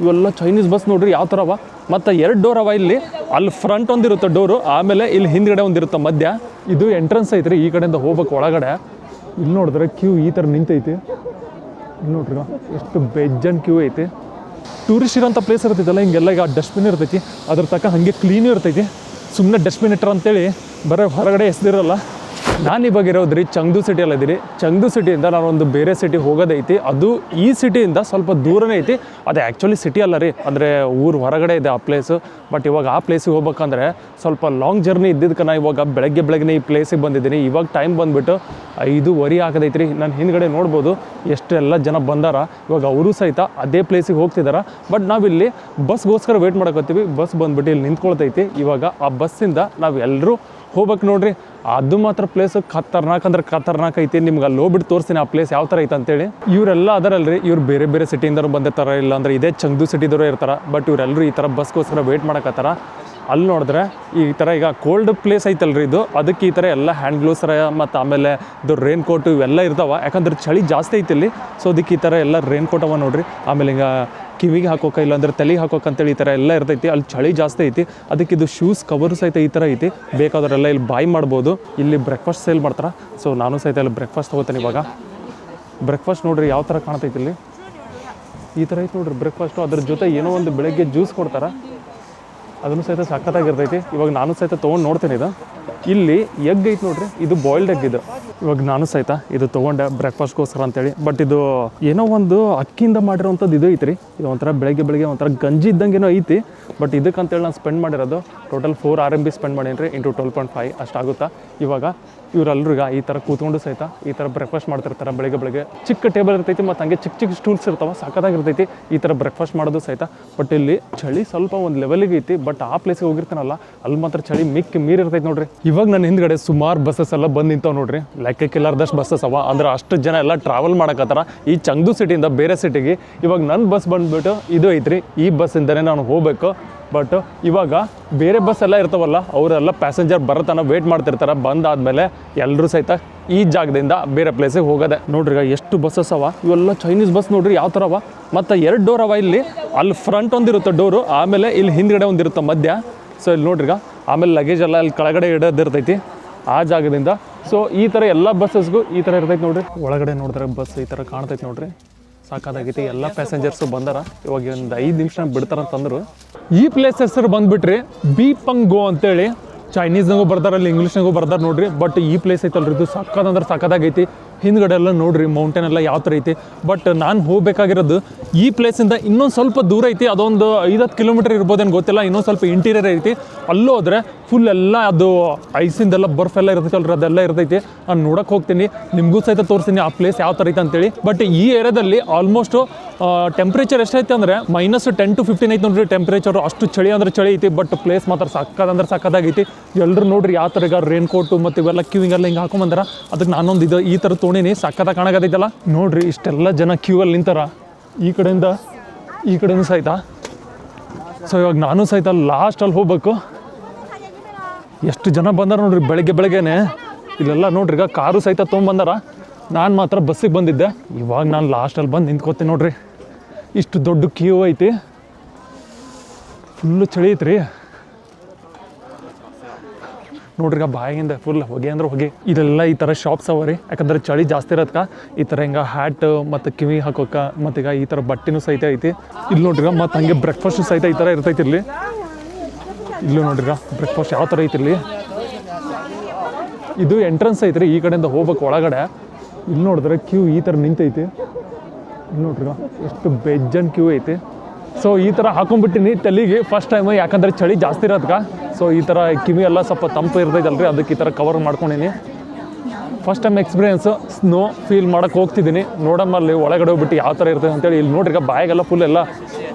ಇವೆಲ್ಲ Chinese bus ನೋಡ್ರಿ ಯಾವ ಥರ ಅವ. ಮತ್ತು 2 ಡೋರ್ ಅವ ಇಲ್ಲಿ. ಅಲ್ಲಿ ಫ್ರಂಟ್ ಒಂದಿರುತ್ತೆ ಡೋರು, ಆಮೇಲೆ ಇಲ್ಲಿ ಹಿಂದ್ಗಡೆ ಒಂದಿರುತ್ತೆ ಮಧ್ಯ. ಇದು ಎಂಟ್ರೆನ್ಸ್ ಐತ್ರಿ, ಈ ಕಡೆಯಿಂದ ಹೋಗ್ಬೇಕು ಒಳಗಡೆ. ಇಲ್ಲಿ ನೋಡಿದ್ರೆ ಕ್ಯೂ ಈ ಥರ ನಿಂತೈತಿ. ಇಲ್ಲಿ ನೋಡ್ರಿ ಎಷ್ಟು ಬೆಜ್ಜನ್ ಕ್ಯೂ ಐತಿ. ಟೂರಿಸ್ಟ್ ಇರೋಂಥ ಪ್ಲೇಸ್ ಇರ್ತೈತಲ್ಲ, ಹಿಂಗೆಲ್ಲ ಈಗ ಡಸ್ಟ್ಬಿನ್ ಇರ್ತೈತಿ, ಅದ್ರ ತಕ್ಕ ಹಾಗೆ ಕ್ಲೀನೂ ಇರ್ತೈತಿ. ಸುಮ್ಮನೆ ಡಸ್ಟ್ಬಿನ್ ಇಟ್ಟರು ಅಂತೇಳಿ ಬರೀ ಹೊರಗಡೆ ಎಸ್ದಿರಲ್ಲ. ನಾನು ಇವಾಗ ಇರೋದ್ರಿ ಚಂಗ್ದು ಸಿಟಿಯಲ್ಲಿ ಇದ್ದೀರಿ. ಚಂಗ್ದು ಸಿಟಿಯಿಂದ ನಾನೊಂದು ಬೇರೆ ಸಿಟಿ ಹೋಗೋದೈತಿ. ಅದು ಈ ಸಿಟಿಯಿಂದ ಸ್ವಲ್ಪ ದೂರನೇ ಐತಿ. ಅದು ಆ್ಯಕ್ಚುಲಿ ಸಿಟಿ ಅಲ್ಲ ರೀ, ಅಂದರೆ ಊರು ಹೊರಗಡೆ ಇದೆ ಆ ಪ್ಲೇಸು. ಬಟ್ ಇವಾಗ ಆ ಪ್ಲೇಸಿಗೆ ಹೋಗ್ಬೇಕಂದ್ರೆ ಸ್ವಲ್ಪ ಲಾಂಗ್ ಜರ್ನಿ ಇದ್ದಿದ್ದಕ್ಕೆ ನಾನು ಇವಾಗ ಬೆಳಗ್ಗೆ ಈ ಪ್ಲೇಸಿಗೆ ಬಂದಿದ್ದೀನಿ. ಇವಾಗ ಟೈಮ್ ಬಂದುಬಿಟ್ಟು 5:15 ಆಗದೈತಿ ರೀ. ನಾನು ಹಿಂದ್ಗಡೆ ನೋಡ್ಬೋದು ಎಷ್ಟೆಲ್ಲ ಜನ ಬಂದಾರ. ಇವಾಗ ಅವರು ಸಹಿತ ಅದೇ ಪ್ಲೇಸಿಗೆ ಹೋಗ್ತಿದ್ದಾರೆ. ಬಟ್ ನಾವಿಲ್ಲಿ ಬಸ್ಗೋಸ್ಕರ ವೇಟ್ ಮಾಡಕತ್ತೀವಿ. ಬಸ್ ಬಂದುಬಿಟ್ಟು ಇಲ್ಲಿ ನಿಂತ್ಕೊಳ್ತೈತಿ. ಇವಾಗ ಆ ಬಸ್ಸಿಂದ ನಾವು ಎಲ್ಲರೂ ಹೋಗ್ಬೇಕು ನೋಡ್ರಿ. ಅದು ಮಾತ್ರ ಪ್ಲೇಸ್ ಖತರ್ನಾಕ್ ಐತಿ. ನಿಮ್ಗೆ ಅಲ್ಲಿ ಹೋಗ್ಬಿಟ್ಟು ತೋರಿಸ್ತೀನಿ ಆ ಪ್ಲೇಸ್ ಯಾವ ಥರ ಐತೆ ಅಂತೇಳಿ. ಇವರೆಲ್ಲ ಅದರಲ್ರಿ, ಇವ್ರು ಬೇರೆ ಸಿಟಿಯಿಂದನೂ ಬಂದಿರ್ತಾರೆ, ಇಲ್ಲ ಅಂದರೆ ಇದೇ ಚಂಗ್ದು ಸಿಟಿದವರು ಇರ್ತಾರೆ. ಬಟ್ ಇವರೆಲ್ಲರೂ ಈ ಥರ ಬಸ್ಗೋಸ್ಕರ ವೇಟ್ ಮಾಡಕತ್ತಾರ. ಅಲ್ಲಿ ನೋಡಿದ್ರೆ ಈ ಥರ ಈಗ ಕೋಲ್ಡ್ ಪ್ಲೇಸ್ ಐತಲ್ರಿ ಇದು, ಅದಕ್ಕೆ ಈ ಥರ ಎಲ್ಲ ಹ್ಯಾಂಡ್ ಗ್ಲೋವ್ಸರ ಮತ್ತು ಆಮೇಲೆ ಇದು ರೈನ್ ಕೋಟು ಇವೆಲ್ಲ ಇರ್ತಾವೆ. ಯಾಕಂದ್ರೆ ಚಳಿ ಜಾಸ್ತಿ ಐತಿ ಇಲ್ಲಿ. ಸೊ ಅದಕ್ಕೆ ಈ ಥರ ಎಲ್ಲ ರೈನ್ ಕೋಟ್ ಅವ ನೋಡ್ರಿ. ಆಮೇಲೆ ಈಗ ಕಿವಿಗೆ ಹಾಕೋಕೆ ಇಲ್ಲಾಂದ್ರೆ ತಲೆಗೆ ಹಾಕೋಕೆ ಅಂತೇಳಿ ಈ ಥರ ಎಲ್ಲ ಇರ್ತೈತಿ. ಅಲ್ಲಿ ಚಳಿ ಜಾಸ್ತಿ ಐತಿ, ಅದಕ್ಕೆ ಇದು ಶೂಸ್ ಕವರು ಸಹಿತ ಈ ಥರ ಐತಿ. ಬೇಕಾದವರೆಲ್ಲ ಇಲ್ಲಿ ಬಾಯ್ ಮಾಡ್ಬೋದು. ಇಲ್ಲಿ ಬ್ರೇಕ್ಫಾಸ್ಟ್ ಸೇಲ್ ಮಾಡ್ತಾರೆ. ಸೊ ನಾನು ಸಹಿತ ಇಲ್ಲಿ ಬ್ರೇಕ್ಫಾಸ್ಟ್ ತೊಗೋತೀನಿ. ಇವಾಗ ಬ್ರೇಕ್ಫಾಸ್ಟ್ ನೋಡ್ರಿ ಯಾವ ಥರ ಕಾಣ್ತೈತಿ. ಇಲ್ಲಿ ಈ ಥರ ಐತಿ ನೋಡ್ರಿ ಬ್ರೇಕ್ಫಾಸ್ಟು. ಅದ್ರ ಜೊತೆ ಏನೋ ಒಂದು ಬೆಳಗ್ಗೆ ಜ್ಯೂಸ್ ಕೊಡ್ತಾರೆ, ಅದನ್ನು ಸಹಿತ ಸಖತ್ತಾಗಿರ್ತೈತಿ. ಇವಾಗ ನಾನು ಸಹಿತ ತೊಗೊಂಡು ನೋಡ್ತೀನಿ. ಇದು ಇಲ್ಲಿ ಎಗ್ ಐತಿ ನೋಡ್ರಿ, ಇದು ಬಾಯ್ಲ್ಡ್ ಎಗ್. ಇದು ಇವಾಗ ನಾನು ಸಹಿತ ಇದು ತೊಗೊಂಡೆ ಬ್ರೇಕ್ಫಾಸ್ಟ್ಗೋಸ್ಕರ ಅಂತೇಳಿ. ಬಟ್ ಇದು ಏನೋ ಒಂದು ಅಕ್ಕಿಯಿಂದ ಮಾಡಿರೋವಂಥದ್ದು ಇದು ಐತ್ರಿ. ಇದು ಒಂಥರ ಬೆಳಗ್ಗೆ ಒಂಥರ ಗಂಜಿ ಇದ್ದಂಗೇನೋ ಐತಿ. ಬಟ್ ಇದಕ್ಕಂತೇಳಿ ನಾನು ಸ್ಪೆಂಡ್ ಮಾಡಿರೋದು ಟೋಟಲ್ 4 RMB ಸ್ಪೆಂಡ್ ಮಾಡೀನಿ ರೀ. ಇಂಟು 12.5 ಅಷ್ಟಾಗುತ್ತಾ. ಇವಾಗ ಇವರೆಲ್ಲರಿಗ ಈ ಥರ ಕೂತ್ಕೊಂಡು ಸಹಿತ ಈ ಥರ ಬ್ರೇಕ್ಫಾಸ್ಟ್ ಮಾಡ್ತಿರ್ತಾರೆ. ಬೆಳಗ್ಗೆ ಚಿಕ್ಕ ಟೇಬಲ್ ಇರ್ತೈತಿ, ಮತ್ತು ಹಂಗೆ ಚಿಕ್ಕ ಸ್ಟೂಲ್ಸ್ ಇರ್ತಾವೆ, ಸಖತ್ತಾಗಿರ್ತೈತಿ ಈ ಥರ ಬ್ರೇಕ್ಫಾಸ್ಟ್ ಮಾಡೋದು ಸಹಿತ. ಬಟ್ ಇಲ್ಲಿ ಚಳಿ ಸ್ವಲ್ಪ ಒಂದು ಲೆವೆಲಿಗೆ ಐತಿ. ಬಟ್ ಆ ಪ್ಲೇಸಿಗೆ ಹೋಗಿರ್ತಾನಲ್ಲ, ಅಲ್ಲಿ ಮಾತ್ರ ಚಳಿ ಮೀರಿರ್ತೈತಿ ನೋಡ್ರಿ. ಇವಾಗ ನನ್ನ ಹಿಂದ್ಗಡೆ ಸುಮಾರು ಬಸ್ಸಸ್ ಎಲ್ಲ ಬಂದು ನಿಂತಾವೆ ನೋಡ್ರಿ. ಲೆಕ್ಕಕ್ಕಿಲ್ಲಾರ್ದಷ್ಟು ಬಸ್ಸಸ್ ಅವ. ಅಂದ್ರೆ ಅಷ್ಟು ಜನ ಎಲ್ಲ ಟ್ರಾವೆಲ್ ಮಾಡಕತ್ತಾರ ಈ ಚಂಗ್ದು ಸಿಟಿಯಿಂದ ಬೇರೆ ಸಿಟಿಗೆ. ಇವಾಗ ನನ್ನ ಬಸ್ ಬಂದುಬಿಟ್ಟು ಇದು ಐತ್ರಿ, ಈ ಬಸ್ಸಿಂದನೇ ನಾನು ಹೋಗ್ಬೇಕು. ಬಟ್ ಇವಾಗ ಬೇರೆ ಬಸ್ ಎಲ್ಲ ಇರ್ತಾವಲ್ಲ, ಅವರೆಲ್ಲ ಪ್ಯಾಸೆಂಜರ್ ಬರತನ ವೇಟ್ ಮಾಡ್ತಿರ್ತಾರೆ. ಬಂದಾದ್ಮೇಲೆ ಎಲ್ಲರೂ ಸಹಿತ ಈ ಜಾಗದಿಂದ ಬೇರೆ ಪ್ಲೇಸಿಗೆ ಹೋಗೋದೆ ನೋಡ್ರಿ. ಎಷ್ಟು ಬಸ್ಸಸ್ ಅವ, ಇವೆಲ್ಲ ಚೈನೀಸ್ ಬಸ್ ನೋಡ್ರಿ ಯಾವ ಥರ ಅವ. ಮತ್ತು 2 ಡೋರ್ ಅವ ಇಲ್ಲಿ. ಅಲ್ಲಿ ಫ್ರಂಟ್ ಒಂದಿರುತ್ತೆ ಡೋರು, ಆಮೇಲೆ ಇಲ್ಲಿ ಹಿಂದ್ಗಡೆ ಒಂದಿರುತ್ತೆ ಮಧ್ಯ. ಸೊ ಇಲ್ಲಿ ನೋಡ್ರಿ, ಆಮೇಲೆ ಲಗೇಜ್ ಎಲ್ಲ ಇಲ್ಲಿ ಕೆಳಗಡೆ ಇಡೋದಿರ್ತೈತಿ ಆ ಜಾಗದಿಂದ. ಸೊ ಈ ಥರ ಎಲ್ಲ ಬಸ್ಸಸ್ಗೂ ಈ ಥರ ಇರ್ತೈತಿ ನೋಡ್ರಿ. ಒಳಗಡೆ ನೋಡಿದ್ರೆ ಬಸ್ ಈ ಥರ ಕಾಣ್ತೈತಿ ನೋಡ್ರಿ, ಸಾಕಾಗೈತಿ. ಎಲ್ಲ ಪ್ಯಾಸೆಂಜರ್ಸು ಬಂದಾರ. ಇವಾಗ ಒಂದು 5 ನಿಮಿಷ ಬಿಡ್ತಾರಂತಂದ್ರು. ಈ ಪ್ಲೇಸ್ ಹೆಸರು ಬಂದುಬಿಟ್ರಿ ಬೀಪಂಗೋ ಅಂತೇಳಿ. ಚೈನೀಸ್ನಾಗೂ ಬರ್ದಾರೆ, ಅಲ್ಲಿ ಇಂಗ್ಲೀಷ್ನಾಗೂ ಬರ್ದಾರೆ ನೋಡ್ರಿ. ಬಟ್ ಈ ಪ್ಲೇಸ್ ಐತಲ್ರಿ, ಇದು ಸಕ್ಕದಂದ್ರೆ ಸಕ್ಕದಾಗೈತಿ. ಹಿಂದ್ಗಡೆ ಎಲ್ಲ ನೋಡ್ರಿ ಮೌಂಟೇನ್ ಎಲ್ಲ ಯಾವ ಥರ ಐತಿ. ಬಟ್ ನಾನು ಹೋಗ್ಬೇಕಾಗಿರೋದು ಈ ಪ್ಲೇಸಿಂದ ಇನ್ನೊಂದು ಸ್ವಲ್ಪ ದೂರ ಐತಿ. ಅದೊಂದು 5-10 ಕಿಲೋಮೀಟರ್ ಇರ್ಬೋದೇನು ಗೊತ್ತಿಲ್ಲ. ಇನ್ನೊಂದು ಸ್ವಲ್ಪ ಇಂಟೀರಿಯರ್ ಐತಿ. ಅಲ್ಲೂ ಹೋದ್ರೆ ಫುಲ್ ಎಲ್ಲ ಅದು ಐಸಿಂದೆಲ್ಲ ಬರ್ಫೆಲ್ಲ ಇರ್ತೈತಲ್ರಿ, ಅದೆಲ್ಲ ಇರ್ತೈತಿ. ನಾನು ನೋಡೋಕೆ ಹೋಗ್ತೀನಿ, ನಿಮಗೂ ಸಹಿತ ತೋರಿಸ್ತೀನಿ ಆ ಪ್ಲೇಸ್ ಯಾವ ಥರ ಐತೆ ಅಂತೇಳಿ. ಬಟ್ ಈ ಏರಿಯಾದಲ್ಲಿ ಆಲ್ಮೋಸ್ಟು ಟೆಂಪ್ರೇಚರ್ ಎಷ್ಟೈತೆ ಅಂದರೆ -10 to 15 ಐತಿ ನೋಡ್ರಿ ಟೆಂಪ್ರೇಚರು. ಅಷ್ಟು ಚಳಿ ಅಂದ್ರೆ ಚಳಿ ಐತಿ. ಬಟ್ ಪ್ಲೇಸ್ ಮಾತ್ರ ಸಕ್ಕದಾಗೈತಿ. ಎಲ್ಲರೂ ನೋಡ್ರಿ ಯಾವ ಥರ ಈಗ ರೈನ್ ಕೋಟು ಮತ್ತು ಇವೆಲ್ಲ ಕ್ಯೂವಿಂಗೆಲ್ಲ ಹಿಂಗೆ ಹಾಕೊಂಬಂದಾರ. ಅದಕ್ಕೆ ನಾನೊಂದು ಇದು ಈ ಥರ ತೊಗೊಂಡಿನಿ, ಸಕ್ಕತ್ತಾಗಿ ಕಾಣಕತ್ತೈತಲ್ಲ ನೋಡ್ರಿ. ಇಷ್ಟೆಲ್ಲ ಜನ ಕ್ಯೂ ಅಲ್ಲಿ ನಿಂತಾರ, ಈ ಕಡೆಯಿಂದ ಸಹಿತ. ಸೊ ಇವಾಗ ನಾನು ಸಹಿತ ಲಾಸ್ಟಲ್ಲಿ ಹೋಗ್ಬೇಕು. ಎಷ್ಟು ಜನ ಬಂದಾರ ನೋಡ್ರಿ ಬೆಳಗ್ಗೆನೆ. ಇಲ್ಲೆಲ್ಲ ನೋಡ್ರಿ ಈಗ ಕಾರು ಸಹಿತ ತೊಗೊಂಬಂದಾರ. ನಾನು ಮಾತ್ರ ಬಸ್ಸಿಗೆ ಬಂದಿದ್ದೆ. ಇವಾಗ ನಾನು ಲಾಸ್ಟಲ್ಲಿ ಬಂದು ನಿಂತ್ಕೋತೀನಿ ನೋಡ್ರಿ. ಇಷ್ಟು ದೊಡ್ಡ ಕ್ಯೂ ಐತಿ, ಫುಲ್ಲು ಚಳಿ ಐತ್ರಿ ನೋಡ್ರಿ. ಬಾಯಿಯಿಂದ ಫುಲ್ ಹೊಗೆ ಅಂದ್ರೆ ಹೊಗೆ. ಇದೆಲ್ಲ ಈ ಥರ ಶಾಪ್ಸ್ ಅವ ರೀ, ಯಾಕಂದ್ರೆ ಚಳಿ ಜಾಸ್ತಿ ಇರೋದಕ್ಕೆ ಈ ಥರ ಹಿಂಗೆ ಹ್ಯಾಟ್ ಮತ್ತು ಕಿವಿ ಹಾಕೋಕೆ, ಮತ್ತು ಈಗ ಈ ಥರ ಬಟ್ಟೆನೂ ಸಹಿತ ಐತಿ. ಇಲ್ಲಿ ನೋಡ್ರಿ, ಮತ್ತು ಹಂಗೆ ಬ್ರೇಕ್ಫಾಸ್ಟು ಸಹಿತ ಈ ಥರ ಇರ್ತೈತಿ ಇಲ್ಲಿ. ಇಲ್ಲೂ ನೋಡ್ರಿ ಬ್ರೇಕ್ಫಾಸ್ಟ್ ಯಾವ ಥರ ಐತಿ ಇಲ್ಲಿ. ಇದು ಎಂಟ್ರೆನ್ಸ್ ಐತ್ರಿ, ಈ ಕಡೆಯಿಂದ ಹೋಗ್ಬೇಕು ಒಳಗಡೆ. ಇಲ್ಲಿ ನೋಡಿದ್ರೆ ಕ್ಯೂ ಈ ಥರ ನಿಂತೈತಿ. ಇಲ್ಲಿ ನೋಡ್ರಿ ಎಷ್ಟು ಬೆಜ್ಜನ್ ಕ್ಯೂ ಐತಿ. ಸೊ ಈ ಥರ ಹಾಕೊಂಡ್ಬಿಟ್ಟಿನಿ ತಲೆಗೆ ಫಸ್ಟ್ ಟೈಮು, ಯಾಕಂದರೆ ಚಳಿ ಜಾಸ್ತಿ ಇರೋದಕ್ಕೆ. ಸೊ ಈ ಥರ ಕಿವಿ ಎಲ್ಲ ಸ್ವಲ್ಪ ತಂಪು ಇರ್ತೈತಲ್ರಿ, ಅದಕ್ಕೆ ಈ ಥರ ಕವರ್ ಮಾಡ್ಕೊಂಡಿನಿ. First time experience, snow feel ಮಾಡೋಕ್ಕೆ ಹೋಗ್ತಿದ್ದೀನಿ. ನೋಡಮ್ಮಲ್ಲಿ ಒಳಗಡೆ ಹೋಗ್ಬಿಟ್ಟು ಯಾವ ಥರ ಇರ್ತದೆ ಅಂತೇಳಿ. ಇಲ್ಲಿ ನೋಡ್ರಿ ಬಾಯಿಗೆಲ್ಲ ಫುಲ್ ಎಲ್ಲ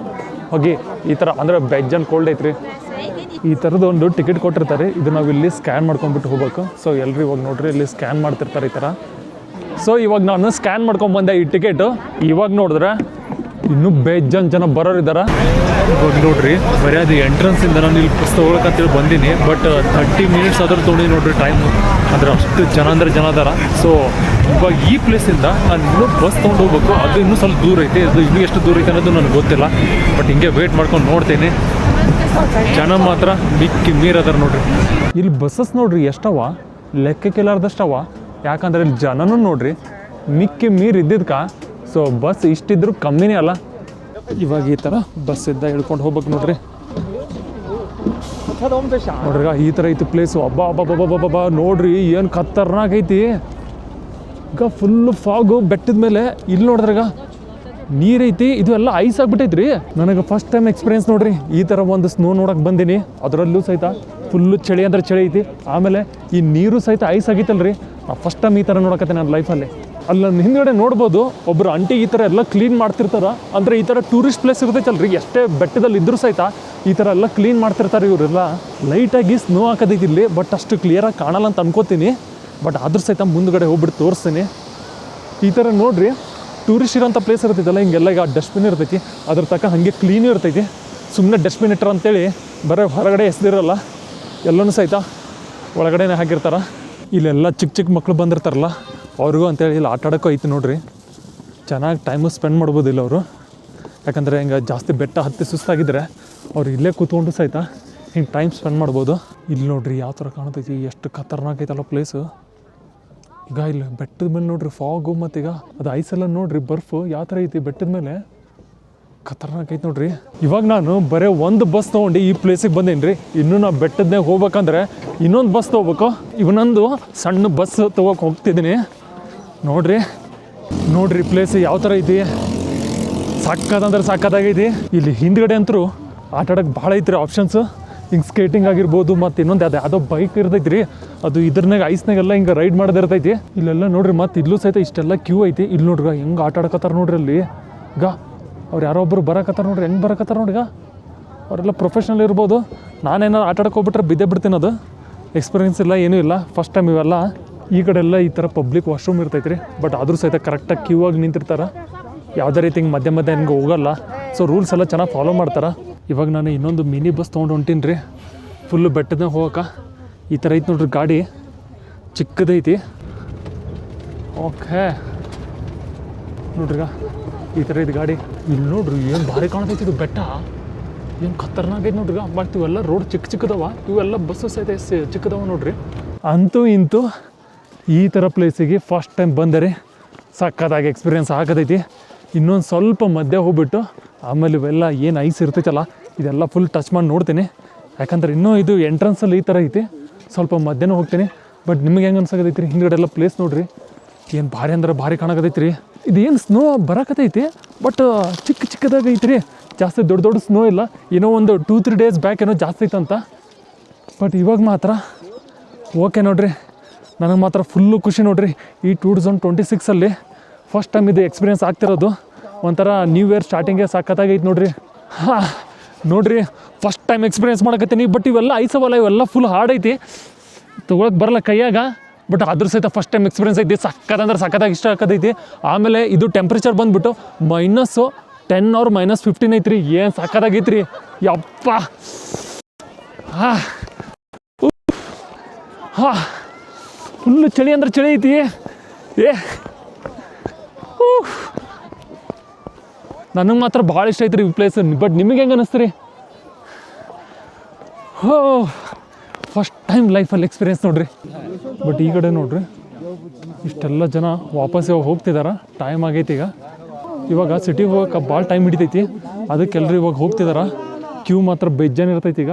ಹೋಗಿ ಈ ಥರ ಅಂದರೆ ಬೆಜ್ಜನ್ ಕೋಲ್ಡ್ ಐತ್ರಿ. ಈ ಥರದ್ದು ಒಂದು ಟಿಕೆಟ್ ಕೊಟ್ಟಿರ್ತಾರೆ, ಇದು ನಾವು ಇಲ್ಲಿ ಸ್ಕ್ಯಾನ್ ಮಾಡ್ಕೊಂಡ್ಬಿಟ್ಟು ಹೋಗ್ಬೇಕು. ಸೊ ಎಲ್ಲರೂ ಇವಾಗ ನೋಡ್ರಿ ಇಲ್ಲಿ ಸ್ಕ್ಯಾನ್ ಮಾಡ್ತಿರ್ತಾರೆ ಈ ಥರ. ಸೊ ಇವಾಗ ನಾನು ಸ್ಕ್ಯಾನ್ ಮಾಡ್ಕೊಂಡ್ಬಂದೆ ಈ ಟಿಕೆಟು. ಇವಾಗ ನೋಡಿದ್ರೆ ಇನ್ನೂ ಬೇಜನ್ ಜನ ಬರೋರಿದ್ದಾರೆ. ಇವಾಗ ನೋಡ್ರಿ ಬರೀ ಅದು ಎಂಟ್ರೆನ್ಸಿಂದ ನಾನು ಇಲ್ಲಿ ಬಸ್ ತೊಗೊಳಕಂತೇಳಿ ಬಂದೀನಿ. ಬಟ್ 30 ಮಿನಿಟ್ಸ್ ಆದ್ರೂ ತೊಗೊಂಡು ನೋಡ್ರಿ ಟೈಮು. ಅಂದ್ರೆ ಅಷ್ಟು ಜನ ಅದಾರ. ಸೊ ಇವಾಗ ಈ ಪ್ಲೇಸಿಂದ ನಾನು ಇನ್ನೂ ಬಸ್ ತೊಗೊಂಡು ಹೋಗ್ಬೇಕು. ಅದು ಇನ್ನೂ ಸ್ವಲ್ಪ ದೂರ ಐತೆ. ಅದು ಇನ್ನೂ ಎಷ್ಟು ದೂರ ಐತೆ ಅನ್ನೋದು ನನಗೆ ಗೊತ್ತಿಲ್ಲ. ಬಟ್ ಹಿಂಗೆ ವೇಟ್ ಮಾಡ್ಕೊಂಡು ನೋಡ್ತೇನೆ. ಜನ ಮಾತ್ರ ಮಿಕ್ಕಿ ಮೀರದಾರ ನೋಡ್ರಿ. ಇಲ್ಲಿ ಬಸ್ಸಸ್ ನೋಡ್ರಿ ಎಷ್ಟವ, ಲೆಕ್ಕಕ್ಕಿಲ್ಲಾರ್ದಷ್ಟವ. ಯಾಕಂದ್ರೆ ಇಲ್ಲಿ ಜನನೂ ನೋಡ್ರಿ ಮಿಕ್ಕಿ ಮೀರ್ ಇದ್ದಿದ್ಕ. ಸೊ ಬಸ್ ಇಷ್ಟಿದ್ರು ಕಮ್ಮಿನೇ ಅಲ್ಲ. ಇವಾಗ ಈ ಥರ ಬಸ್ ಇದ್ದ ಹೇಳ್ಕೊಂಡು ಹೋಗ್ಬೇಕು ನೋಡ್ರಿ. ನೋಡ್ರಿ ಈ ಥರ ಐತಿ ಪ್ಲೇಸು. ಅಬ್ಬಾ ನೋಡ್ರಿ ಏನು ಖತರ್ನಾಕ್ ಐತಿ. ಈಗ ಫುಲ್ಲು ಫಾಗು ಬೆಟ್ಟದ ಮೇಲೆ. ಇಲ್ಲಿ ನೋಡಿದ್ರಾಗ ನೀರೈತಿ. ಇದು ಎಲ್ಲ ಐಸ್ ಆಗ್ಬಿಟ್ಟೈತ್ರಿ. ನನಗೆ ಫಸ್ಟ್ ಟೈಮ್ ಎಕ್ಸ್ಪೀರಿಯನ್ಸ್ ನೋಡ್ರಿ ಈ ಥರ ಒಂದು ಸ್ನೋ ನೋಡಕ್ಕೆ ಬಂದೀನಿ. ಅದರಲ್ಲೂ ಸಹಿತ ಫುಲ್ಲು ಚಳಿ ಅಂದ್ರೆ ಚಳಿ ಐತಿ. ಆಮೇಲೆ ಈ ನೀರು ಸಹಿತ ಐಸ್ ಆಗೈತಲ್ರಿ. ಫಸ್ಟ್ ಟೈಮ್ ಈ ಥರ ನೋಡಕತ್ತೆ ನನ್ನ ಲೈಫಲ್ಲಿ. ಅಲ್ಲಿ ನನ್ನ ಹಿಂದ್ಗಡೆ ನೋಡ್ಬೋದು ಒಬ್ಬರು ಆಂಟಿ ಈ ಥರ ಎಲ್ಲ ಕ್ಲೀನ್ ಮಾಡ್ತಿರ್ತಾರ. ಅಂದರೆ ಈ ಥರ ಟೂರಿಸ್ಟ್ ಪ್ಲೇಸ್ ಇರ್ತೈತಲ್ರಿ, ಎಷ್ಟೇ ಬೆಟ್ಟದಲ್ಲಿ ಇದ್ರೂ ಸಹಿತ ಈ ಥರ ಎಲ್ಲ ಕ್ಲೀನ್ ಮಾಡ್ತಿರ್ತಾರೆ ಇವರೆಲ್ಲ. ಲೈಟಾಗಿ ಸ್ನೋ ಹಾಕೋದೈತಿ ಇಲ್ಲಿ, ಬಟ್ ಅಷ್ಟು ಕ್ಲಿಯರಾಗಿ ಕಾಣಲ್ಲ ಅಂತ ಅನ್ಕೋತೀನಿ. ಬಟ್ ಆದ್ರೂ ಸಹಿತ ಮುಂದ್ಗಡೆ ಹೋಗ್ಬಿಟ್ಟು ತೋರಿಸ್ತೀನಿ. ಈ ಥರ ನೋಡ್ರಿ ಟೂರಿಸ್ಟ್ ಇರೋಂಥ ಪ್ಲೇಸ್ ಇರ್ತೈತಲ್ಲ, ಹಿಂಗೆಲ್ಲ ಈಗ ಡಸ್ಟ್ಬಿನ್ ಇರ್ತೈತಿ, ಅದ್ರ ತಕ್ಕ ಹಾಗೆ ಕ್ಲೀನೂ ಇರ್ತೈತಿ. ಸುಮ್ಮನೆ ಡಸ್ಟ್ಬಿನ್ ಇಟ್ಟರು ಅಂತೇಳಿ ಬರೀ ಹೊರಗಡೆ ಎಸ್ದಿರಲ್ಲ, ಎಲ್ಲನೂ ಸಹಿತ ಒಳಗಡೆನೇ ಹಾಕಿರ್ತಾರೆ. ಇಲ್ಲೆಲ್ಲ ಚಿಕ್ಕ ಚಿಕ್ಕ ಮಕ್ಕಳು ಬಂದಿರ್ತಾರಲ್ಲ ಅವ್ರಿಗೂ ಅಂತೇಳಿ ಇಲ್ಲಿ ಆಟ ಆಡೋಕ್ಕೂ ಐತಿ ನೋಡ್ರಿ. ಚೆನ್ನಾಗಿ ಟೈಮು ಸ್ಪೆಂಡ್ ಮಾಡ್ಬೋದು ಇಲ್ಲ ಅವರು. ಯಾಕಂದರೆ ಹಿಂಗೆ ಜಾಸ್ತಿ ಬೆಟ್ಟ ಹತ್ತಿ ಸುಸ್ತಾಗಿದ್ದರೆ ಅವ್ರು ಇಲ್ಲೇ ಕೂತ್ಕೊಂಡು ಸಹಿತ ಹಿಂಗೆ ಟೈಮ್ ಸ್ಪೆಂಡ್ ಮಾಡ್ಬೋದು. ಇಲ್ಲಿ ನೋಡ್ರಿ ಯಾವ ಥರ ಕಾಣ್ತೈತಿ, ಎಷ್ಟು ಖತರ್ನಾಕ್ ಐತಲ್ಲ ಪ್ಲೇಸು. ಈಗ ಇಲ್ಲಿ ಬೆಟ್ಟದ ಮೇಲೆ ನೋಡ್ರಿ ಫಾಗು, ಮತ್ತು ಈಗ ಅದು ಐಸೆಲ್ಲ ನೋಡ್ರಿ ಬರ್ಫು ಯಾವ ಥರ ಐತಿ ಬೆಟ್ಟದ ಮೇಲೆ. ಖತರ್ನಾಕ್ ಐತೆ ನೋಡ್ರಿ. ಇವಾಗ ನಾನು ಬರೀ ಒಂದು ಬಸ್ ತೊಗೊಂಡು ಈ ಪ್ಲೇಸಿಗೆ ಬಂದೇನಿ ರೀ. ಇನ್ನೂ ನಾವು ಬೆಟ್ಟದನ್ನೇ ಹೋಗ್ಬೇಕಂದ್ರೆ ಇನ್ನೊಂದು ಬಸ್ ತೊಗೋಬೇಕು. ಇವನೊಂದು ಸಣ್ಣ ಬಸ್ ತೊಗೋಕೆ ಹೋಗ್ತಿದ್ದೀನಿ. ನೋಡ್ರಿ ಪ್ಲೇಸ್ ಯಾವ ಥರ ಐತಿ. ಸಕ್ಕತ್ತಂದ್ರೆ ಸಕ್ಕತ್ತಾಗೈತಿ. ಇಲ್ಲಿ ಹಿಂದ್ಗಡೆ ಅಂತರೂ ಆಟ ಆಡೋಕ್ಕೆ ಭಾಳ ಐತ್ರಿ ಆಪ್ಷನ್ಸು. ಹಿಂಗೆ ಸ್ಕೇಟಿಂಗ್ ಆಗಿರ್ಬೋದು, ಮತ್ತು ಇನ್ನೊಂದು ಯಾವುದೋ ಬೈಕ್ ಇರ್ತೈತಿ ರೀ. ಅದು ಇದ್ರನಾಗ ಐಸ್ನಾಗೆಲ್ಲ ಹಿಂಗೆ ರೈಡ್ ಮಾಡೋದಿರ್ತೈತಿ. ಇಲ್ಲೆಲ್ಲ ನೋಡ್ರಿ, ಮತ್ತು ಇಲ್ಲೂ ಸಹಿತ ಇಷ್ಟೆಲ್ಲ ಕ್ಯೂ ಐತಿ. ಇಲ್ಲಿ ನೋಡ್ರಿ ಹೆಂಗೆ ಆಟ ಆಡಕತ್ತಾರ ನೋಡ್ರಿ ಅಲ್ಲಿ. ಈಗ ಅವ್ರು ಯಾರೋ ಒಬ್ಬರು ಬರಕತ್ತಾರ ನೋಡ್ರಿ, ಹೆಂಗೆ ಬರಕತ್ತಾರ ನೋಡ್ರಿ. ಈಗ ಅವರೆಲ್ಲ ಪ್ರೊಫೆಷ್ನಲ್ ಇರ್ಬೋದು. ನಾನೇನಾರು ಆಟ ಆಡಕ್ಕೆ ಹೋಗ್ಬಿಟ್ರೆ ಬಿದ್ದೇ ಬಿಡ್ತೀನಿ. ಅದು ಎಕ್ಸ್ಪೀರಿಯೆನ್ಸ್ ಇಲ್ಲ, ಏನೂ ಇಲ್ಲ, ಫಸ್ಟ್ ಟೈಮ್ ಇವೆಲ್ಲ. ಈ ಕಡೆ ಎಲ್ಲ ಈ ಥರ ಪಬ್ಲಿಕ್ ವಾಶ್ರೂಮ್ ಇರ್ತೈತೆ ರೀ. ಬಟ್ ಆದರೂ ಸಹಿತ ಕರೆಕ್ಟಾಗಿ ಕ್ಯೂ ಆಗಿ ನಿಂತಿರ್ತಾರೆ. ಯಾವುದೇ ರೀತಿ ಹಿಂಗೆ ಮಧ್ಯೆ ಹೆಂಗೆ ಹೋಗಲ್ಲ. ಸೊ ರೂಲ್ಸ್ ಎಲ್ಲ ಚೆನ್ನಾಗಿ ಫಾಲೋ ಮಾಡ್ತಾರೆ. ಇವಾಗ ನಾನು ಇನ್ನೊಂದು ಮಿನಿ ಬಸ್ ತೊಗೊಂಡು ಹೊಂಟೀನಿ ರೀ. ಫುಲ್ಲು ಬೆಟ್ಟದ ಹೋಗಕ್ಕೆ. ಈ ಥರ ಐತೆ ನೋಡ್ರಿ ಗಾಡಿ, ಚಿಕ್ಕದೈತಿ. ಓಕೆ ನೋಡ್ರಿಗ ಈ ಥರ ಇದು ಗಾಡಿ. ಇಲ್ಲಿ ನೋಡ್ರಿ ಏನು ಭಾರಿ ಕಾಣ್ತೈತಿ ಇದು ಬೆಟ್ಟ. ಏನು ಖತರ್ನಾಗೈತೆ ನೋಡ್ರಿ. ಬಟ್ ಇವೆಲ್ಲ ರೋಡ್ ಚಿಕ್ಕದವ, ಇವೆಲ್ಲ ಬಸ್ಸು ಸಹಿತ ಚಿಕ್ಕದವ ನೋಡ್ರಿ. ಅಂತೂ ಇಂತೂ ಈ ಥರ ಪ್ಲೇಸಿಗೆ ಫಸ್ಟ್ ಟೈಮ್ ಬಂದರೆ ಸಕ್ಕತ್ತಾಗಿ ಎಕ್ಸ್ಪೀರಿಯೆನ್ಸ್ ಆಗತೈತಿ. ಇನ್ನೊಂದು ಸ್ವಲ್ಪ ಮಧ್ಯೆ ಹೋಗ್ಬಿಟ್ಟು ಆಮೇಲೆ ಇವೆಲ್ಲ ಏನು ಐಸ್ ಇರ್ತೈತಲ್ಲ ಇದೆಲ್ಲ ಫುಲ್ ಟಚ್ ಮಾಡಿ ನೋಡ್ತೀನಿ. ಯಾಕಂದ್ರೆ ಇನ್ನೂ ಇದು ಎಂಟ್ರೆನ್ಸಲ್ಲಿ ಈ ಥರ ಐತಿ. ಸ್ವಲ್ಪ ಮಧ್ಯನೂ ಹೋಗ್ತೀನಿ. ಬಟ್ ನಿಮಗೆ ಹೆಂಗೆ ಅನ್ಸಾಕತೈತಿ ರೀ ಹಿಂದ್ಗಡೆ ಎಲ್ಲ ಪ್ಲೇಸ್ ನೋಡ್ರಿ. ಏನು ಭಾರಿ ಅಂದ್ರೆ ಭಾರಿ ಕಾಣಕತೈತಿ ರೀ. ಇದೇನು ಸ್ನೋ ಬರಕತೈತಿ, ಬಟ್ ಚಿಕ್ಕದಾಗಿ ಐತಿ ರೀ. ಜಾಸ್ತಿ ದೊಡ್ಡ ಸ್ನೋ ಇಲ್ಲ. ಏನೋ ಒಂದು 2-3 ಡೇಸ್ ಬ್ಯಾಕ್ ಏನೋ ಜಾಸ್ತಿ ಐತಂತ. ಬಟ್ ಇವಾಗ ಮಾತ್ರ ಓಕೆ ನೋಡ್ರಿ. ನನಗೆ ಮಾತ್ರ ಫುಲ್ಲು ಖುಷಿ ನೋಡ್ರಿ. ಈ 2026ಅಲ್ಲಿ ಫಸ್ಟ್ ಟೈಮ್ ಇದು ಎಕ್ಸ್ಪೀರಿಯೆನ್ಸ್ ಆಗ್ತಿರೋದು. ಒಂಥರ ನ್ಯೂ ಇಯರ್ ಸ್ಟಾರ್ಟಿಂಗೇ ಸಕ್ಕತ್ತಾಗೈತೆ ನೋಡ್ರಿ. ನೋಡ್ರಿ ಫಸ್ಟ್ ಟೈಮ್ ಎಕ್ಸ್ಪೀರಿಯೆನ್ಸ್ ಮಾಡಕತ್ತೀನಿ. ಬಟ್ ಇವೆಲ್ಲ ಐಸವಲ್ಲ, ಇವೆಲ್ಲ ಫುಲ್ ಹಾರ್ಡ್ ಐತಿ, ತೊಗೊಳಕ್ಕೆ ಬರಲ್ಲ ಕೈಯಾಗ. ಬಟ್ ಅದ್ರ ಸಹಿತ ಫಸ್ಟ್ ಟೈಮ್ ಎಕ್ಸ್ಪೀರಿಯೆನ್ಸ್ ಐತಿ. ಸಕ್ಕತ್ತಂದ್ರೆ ಸಕ್ಕತ್ತಾಗಿ ಇಷ್ಟ ಆಗತೈತಿ. ಆಮೇಲೆ ಇದು ಟೆಂಪ್ರೇಚರ್ ಬಂದುಬಿಟ್ಟು -10 or -15 ಐತ್ರಿ. ಏನು ಸಕ್ಕತ್ತಾಗೈತ್ರಿ ಯಪ್ಪ. ಫುಲ್ಲು ಚಳಿ ಅಂದ್ರೆ ಚಳಿ ಐತಿ. ನನಗೆ ಮಾತ್ರ ಭಾಳ ಇಷ್ಟ ಐತ್ರಿ ಈ ಪ್ಲೇಸ್. ಬಟ್ ನಿಮಗೆ ಹೆಂಗೆ ಅನ್ನಿಸ್ತೀರಿ? ಫಸ್ಟ್ ಟೈಮ್ ಲೈಫಲ್ಲಿ ಎಕ್ಸ್ಪೀರಿಯೆನ್ಸ್ ನೋಡ್ರಿ. ಬಟ್ ಈ ಕಡೆ ನೋಡ್ರಿ ಇಷ್ಟೆಲ್ಲ ಜನ ವಾಪಸ್ ಹೋಗ್ತಿದಾರ. ಟೈಮ್ ಆಗೈತಿ. ಇವಾಗ ಸಿಟಿಗೆ ಹೋಗಕ್ಕೆ ಭಾಳ ಟೈಮ್ ಹಿಡಿತೈತಿ. ಅದಕ್ಕೆಲ್ಲರೂ ಇವಾಗ ಹೋಗ್ತಿದಾರ. ಕ್ಯೂ ಮಾತ್ರ ಬೇಜಾನ್ ಇರ್ತೈತಿ ಈಗ.